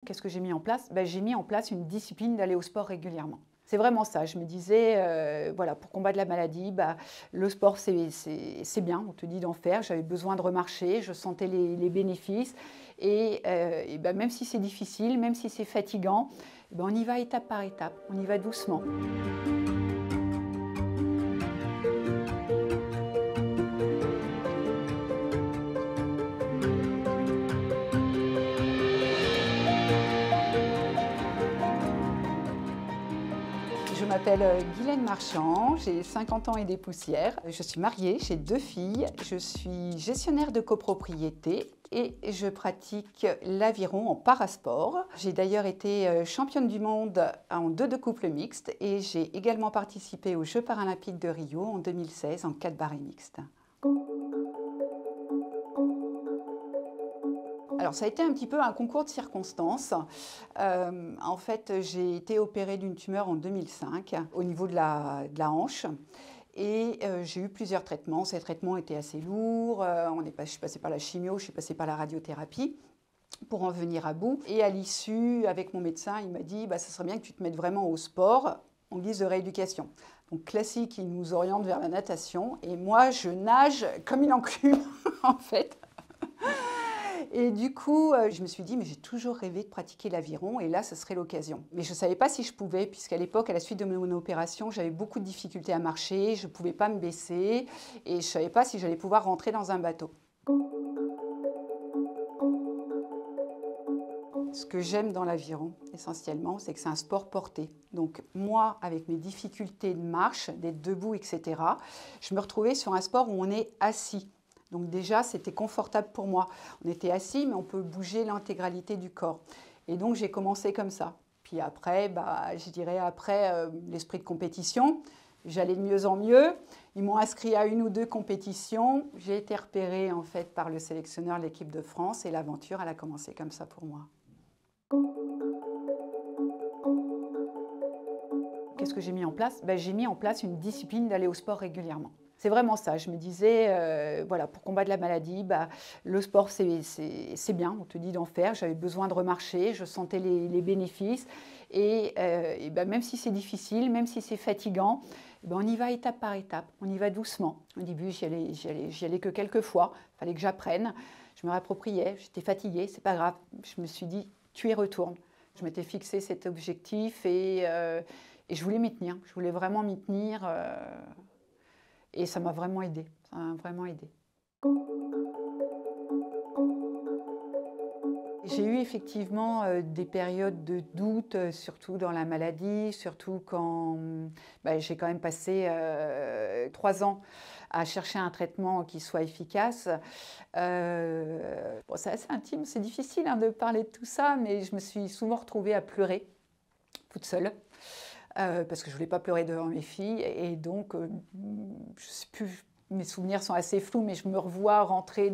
Qu'est-ce que j'ai mis en place? J'ai mis en place une discipline d'aller au sport régulièrement. C'est vraiment ça. Je me disais, voilà, pour combattre la maladie, le sport, c'est bien, on te dit d'en faire. J'avais besoin de remarcher, je sentais les bénéfices. Même si c'est difficile, même si c'est fatigant, on y va étape par étape, on y va doucement. Je m'appelle Guylaine Marchand, j'ai 50 ans et des poussières. Je suis mariée, j'ai 2 filles, je suis gestionnaire de copropriété et je pratique l'aviron en parasport. J'ai d'ailleurs été championne du monde en 2 de couple mixte et j'ai également participé aux Jeux paralympiques de Rio en 2016 en 4 barres mixtes. Alors ça a été un petit peu un concours de circonstances. En fait, j'ai été opérée d'une tumeur en 2005 au niveau de la hanche. Et j'ai eu plusieurs traitements. Ces traitements étaient assez lourds. Je suis passée par la chimio, je suis passée par la radiothérapie pour en venir à bout. Et à l'issue, avec mon médecin, il m'a dit « ça serait bien que tu te mettes vraiment au sport en guise de rééducation ». Donc classique, il nous oriente vers la natation. Et moi, je nage comme une enclume, en fait. Et du coup, je me suis dit, mais j'ai toujours rêvé de pratiquer l'aviron et là, ce serait l'occasion. Mais je ne savais pas si je pouvais, puisqu'à l'époque, à la suite de mon opération, j'avais beaucoup de difficultés à marcher, je ne pouvais pas me baisser et je ne savais pas si j'allais pouvoir rentrer dans un bateau. Ce que j'aime dans l'aviron, essentiellement, c'est que c'est un sport porté. Donc moi, avec mes difficultés de marche, d'être debout, etc., je me retrouvais sur un sport où on est assis. Donc déjà, c'était confortable pour moi. On était assis, mais on peut bouger l'intégralité du corps. Et donc, j'ai commencé comme ça. Puis après, je dirais après l'esprit de compétition, j'allais de mieux en mieux. Ils m'ont inscrit à 1 ou 2 compétitions. J'ai été repérée en fait par le sélectionneur de l'équipe de France et l'aventure, elle a commencé comme ça pour moi. Qu'est-ce que j'ai mis en place? J'ai mis en place une discipline d'aller au sport régulièrement. C'est vraiment ça. Je me disais, voilà, pour combattre la maladie, le sport, c'est bien, on te dit d'en faire. J'avais besoin de remarcher, je sentais les bénéfices. Même si c'est difficile, même si c'est fatigant, on y va étape par étape, on y va doucement. Au début, j'y allais que quelques fois, il fallait que j'apprenne. Je me réappropriais, j'étais fatiguée, c'est pas grave. Je me suis dit, tu y retournes. Je m'étais fixé cet objectif et je voulais m'y tenir. Je voulais vraiment m'y tenir. Et ça m'a vraiment aidée. Ça m'a vraiment aidée. J'ai eu effectivement des périodes de doute, surtout dans la maladie, surtout quand j'ai quand même passé 3 ans à chercher un traitement qui soit efficace. C'est assez intime, c'est difficile de parler de tout ça, mais je me suis souvent retrouvée à pleurer, toute seule. Parce que je ne voulais pas pleurer devant mes filles. Et donc, je sais plus, mes souvenirs sont assez flous, mais je me revois rentrer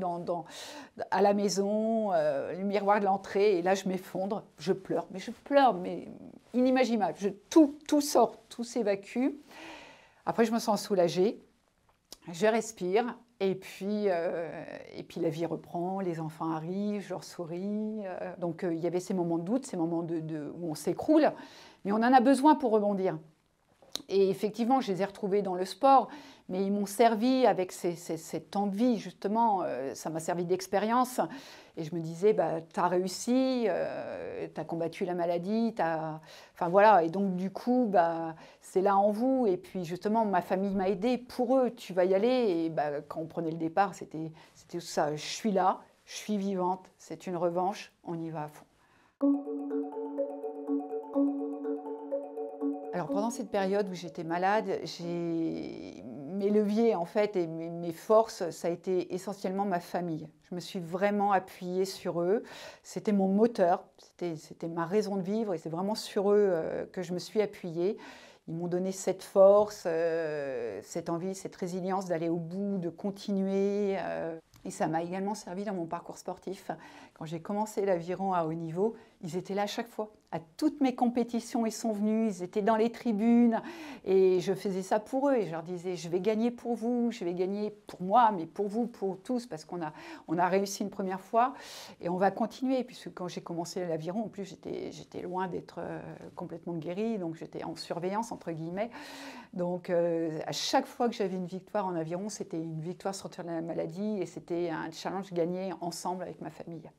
à la maison, le miroir de l'entrée, et là, je m'effondre. Je pleure, mais inimaginable. Tout sort, tout s'évacue. Après, je me sens soulagée. Je respire. Et puis la vie reprend, les enfants arrivent, je leur souris. Donc, il y avait ces moments de doute, ces moments où on s'écroule. Mais on en a besoin pour rebondir. Et effectivement, je les ai retrouvés dans le sport, mais ils m'ont servi avec cette envie, justement, ça m'a servi d'expérience. Et je me disais, tu as réussi, tu as combattu la maladie, enfin voilà. Et donc du coup, c'est là en vous. Et puis justement, ma famille m'a aidée. Pour eux, tu vas y aller. Et quand on prenait le départ, c'était tout ça. Je suis là, je suis vivante, c'est une revanche, on y va à fond. Alors pendant cette période où j'étais malade, mes leviers en fait et mes forces, ça a été essentiellement ma famille. Je me suis vraiment appuyée sur eux. C'était mon moteur, c'était ma raison de vivre et c'est vraiment sur eux que je me suis appuyée. Ils m'ont donné cette force, cette envie, cette résilience d'aller au bout, de continuer. Et ça m'a également servi dans mon parcours sportif. Quand j'ai commencé l'aviron à haut niveau, ils étaient là à chaque fois. À toutes mes compétitions, ils sont venus, ils étaient dans les tribunes et je faisais ça pour eux. Et je leur disais, je vais gagner pour vous, je vais gagner pour moi, mais pour vous, pour tous, parce on a réussi une première fois et on va continuer. Puisque quand j'ai commencé l'aviron, en plus, j'étais loin d'être complètement guérie, donc j'étais en surveillance, entre guillemets. Donc à chaque fois que j'avais une victoire en aviron, c'était une victoire sur la maladie et c'était un challenge gagné ensemble avec ma famille.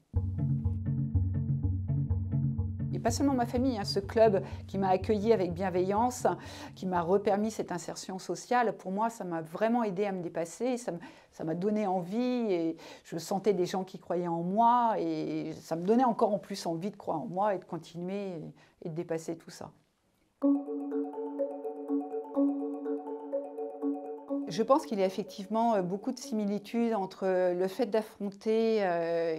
Et pas seulement ma famille, hein, ce club qui m'a accueilli avec bienveillance, qui m'a repermis cette insertion sociale, pour moi, ça m'a vraiment aidé à me dépasser, ça m'a donné envie et je sentais des gens qui croyaient en moi et ça me donnait encore en plus envie de croire en moi et de continuer et de dépasser tout ça. Je pense qu'il y a effectivement beaucoup de similitudes entre le fait d'affronter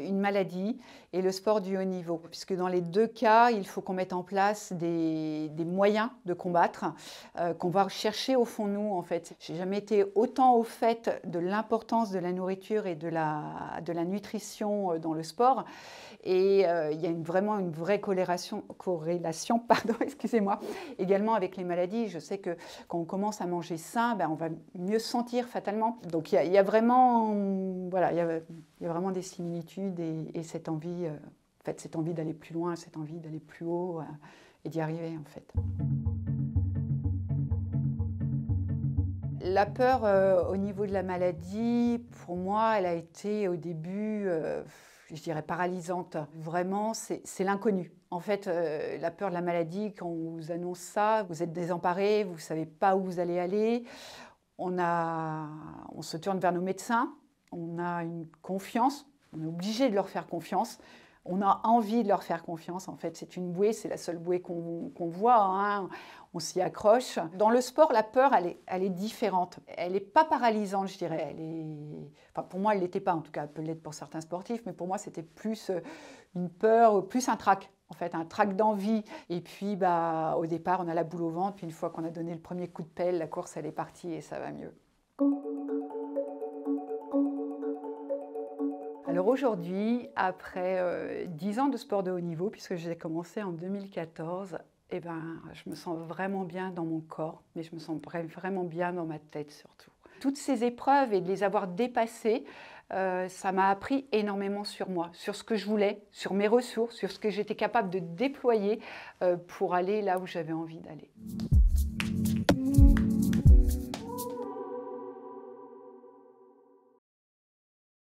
une maladie et le sport du haut niveau. Puisque dans les deux cas, il faut qu'on mette en place des moyens de combattre, qu'on va chercher au fond de nous en fait. J'ai jamais été autant au fait de l'importance de la nourriture et de la nutrition dans le sport. Et il y a vraiment une vraie corrélation pardon, excusez-moi, également avec les maladies. Je sais que quand on commence à manger sain, ben, on va mieux se sentir fatalement. Donc il y a vraiment, voilà, il y a vraiment des similitudes et cette envie, en fait, cette envie d'aller plus loin, cette envie d'aller plus haut et d'y arriver en fait. La peur au niveau de la maladie, pour moi, elle a été au début, je dirais, paralysante. Vraiment, c'est l'inconnu. En fait, la peur de la maladie, quand on vous annonce ça, vous êtes désemparé, vous ne savez pas où vous allez aller. On se tourne vers nos médecins, on a une confiance, on est obligé de leur faire confiance. On a envie de leur faire confiance, en fait. C'est une bouée, c'est la seule bouée qu'on voit, hein. On s'y accroche. Dans le sport, la peur, elle est différente. Elle n'est pas paralysante, je dirais. Enfin, pour moi, elle ne l'était pas, en tout cas. Elle peut l'être pour certains sportifs, mais pour moi, c'était plus une peur, plus un trac, en fait, un trac d'envie. Et puis, au départ, on a la boule au ventre, puis une fois qu'on a donné le premier coup de pelle, la course, elle est partie et ça va mieux. Alors aujourd'hui, après 10 ans de sport de haut niveau, puisque j'ai commencé en 2014, eh ben, je me sens vraiment bien dans mon corps, mais je me sens vraiment bien dans ma tête surtout. Toutes ces épreuves et de les avoir dépassées, ça m'a appris énormément sur moi, sur ce que je voulais, sur mes ressources, sur ce que j'étais capable de déployer pour aller là où j'avais envie d'aller.